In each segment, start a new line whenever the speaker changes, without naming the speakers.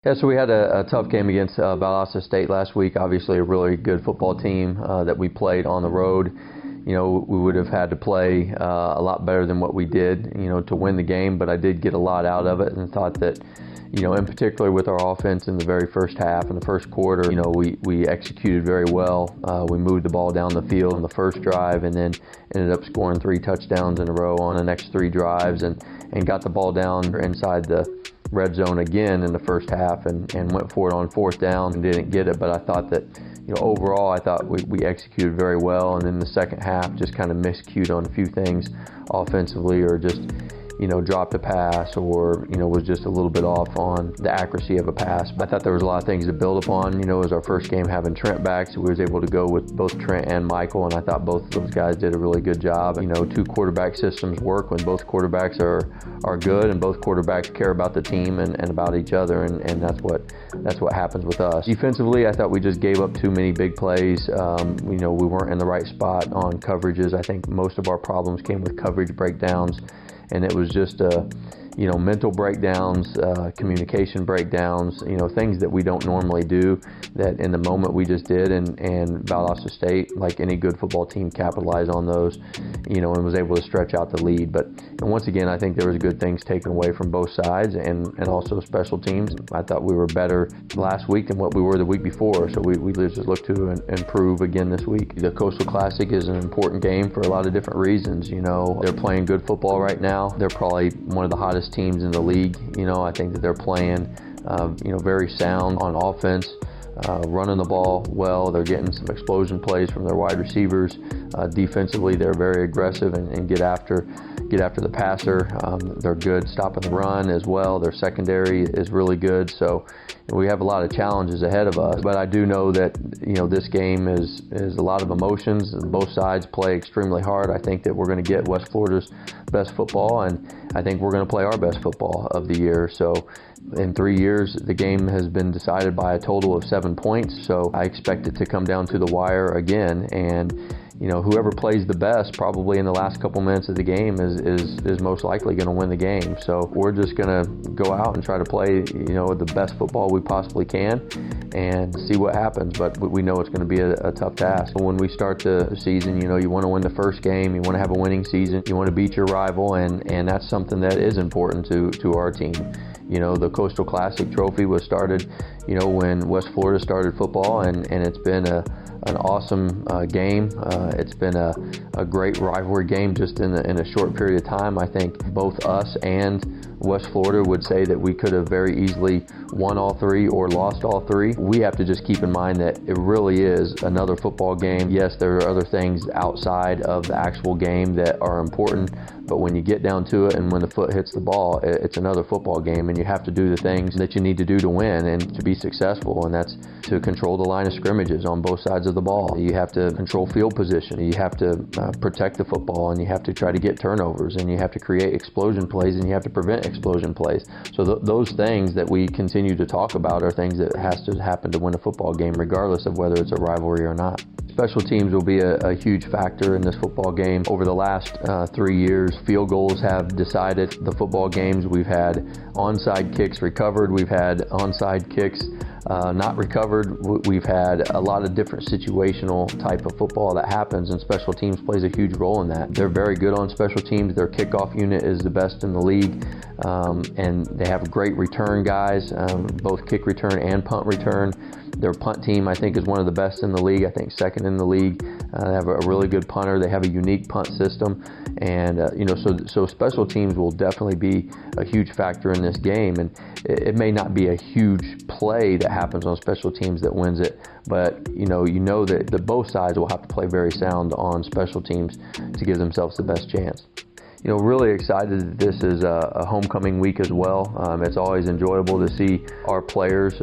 Yeah, so we had a tough game against Valdosta State last week. Obviously, a really good football team that we played on the road. You know, we would have had to play a lot better than what we did, you know, to win the game. But I did get a lot out of it, and thought that, you know, in particular with our offense in the very first half and the first quarter, you know, we executed very well. We moved the ball down the field on the first drive, and then ended up scoring 3 touchdowns in a row on the next 3 drives, and got the ball down inside the red zone again in the first half, and went for it on 4th down and didn't get it. But I thought that, you know, overall I thought we executed very well, and then the second half just kind of miscued on a few things offensively, or just, you know, dropped a pass, or, you know, was just a little bit off on the accuracy of a pass. But I thought there was a lot of things to build upon. You know, it was our first game having Trent back, so we was able to go with both Trent and Michael, and I thought both of those guys did a really good job. You know, 2 quarterback systems work when both quarterbacks are good, and both quarterbacks care about the team and about each other, and that's what happens with us. Defensively, I thought we just gave up too many big plays. You know, we weren't in the right spot on coverages. I think most of our problems came with coverage breakdowns, and it was just you know, mental breakdowns, communication breakdowns, you know, things that we don't normally do, that in the moment we just did, and Valdosta State, like any good football team, capitalized on those, you know, and was able to stretch out the lead. But once again, I think there was good things taken away from both sides, and also special teams. I thought we were better last week than what we were the week before, so we just look to improve again this week. The Coastal Classic is an important game for a lot of different reasons. You know, they're playing good football right now. They're probably one of the hottest teams in the league. You know, I think that they're playing, you know, very sound on offense, running the ball well. They're getting some explosion plays from their wide receivers. Defensively, they're very aggressive and get after the passer. They're good stopping the run as well. Their secondary is really good. So we have a lot of challenges ahead of us. But I do know that, you know, this game is a lot of emotions. Both sides play extremely hard. I think that we're going to get West Florida's best football, and I think we're going to play our best football of the year. So in 3 years, the game has been decided by a total of 7 points. So I expect it to come down to the wire again, and, you know, whoever plays the best probably in the last couple minutes of the game is most likely going to win the game. So we're just going to go out and try to play, you know, the best football we possibly can and see what happens. But we know it's going to be a tough task. When we start the season, you know, you want to win the first game, you want to have a winning season, you want to beat your rival, and that's something that is important to our team. You know, the Coastal Classic trophy was started, you know, when West Florida started football, and it's been an awesome game. It's been a great rivalry game just in a short period of time. I think both us and West Florida would say that we could have very easily won all 3 or lost all 3. We have to just keep in mind that it really is another football game. Yes, there are other things outside of the actual game that are important, but when you get down to it and when the foot hits the ball, it's another football game, and you have to do the things that you need to do to win and to be successful, and that's to control the line of scrimmages on both sides of the ball. You have to control field position, you have to protect the football, and you have to try to get turnovers, and you have to create explosion plays, and you have to prevent explosion plays. So those things that we continue to talk about are things that has to happen to win a football game, regardless of whether it's a rivalry or not. Special teams will be a huge factor in this football game. Over the last 3 years, field goals have decided the football games. We've had onside kicks recovered. We've had onside kicks not recovered. We've had a lot of different situational type of football that happens, and special teams plays a huge role in that. They're very good on special teams. Their kickoff unit is the best in the league, and they have great return guys, both kick return and punt return. Their punt team, I think, is one of the best in the league. I think 2nd in the league. They have a really good punter. They have a unique punt system, and you know, so special teams will definitely be a huge factor in this game. And it may not be a huge play that happens on special teams that wins it, but you know that both sides will have to play very sound on special teams to give themselves the best chance. You know, really excited that this is a homecoming week as well. It's always enjoyable to see our players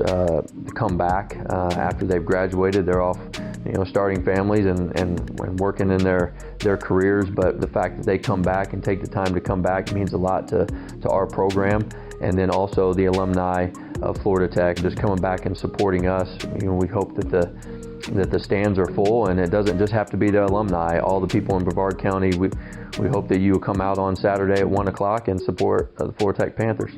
come back after they've graduated. They're off, you know, starting families and working in their careers, but the fact that they come back and take the time to come back means a lot to our program. And then also the alumni of Florida Tech just coming back and supporting us. You know, we hope that the stands are full, and it doesn't just have to be the alumni. All the people in Brevard County, we hope that you will come out on Saturday at 1 o'clock and support the Florida Tech Panthers.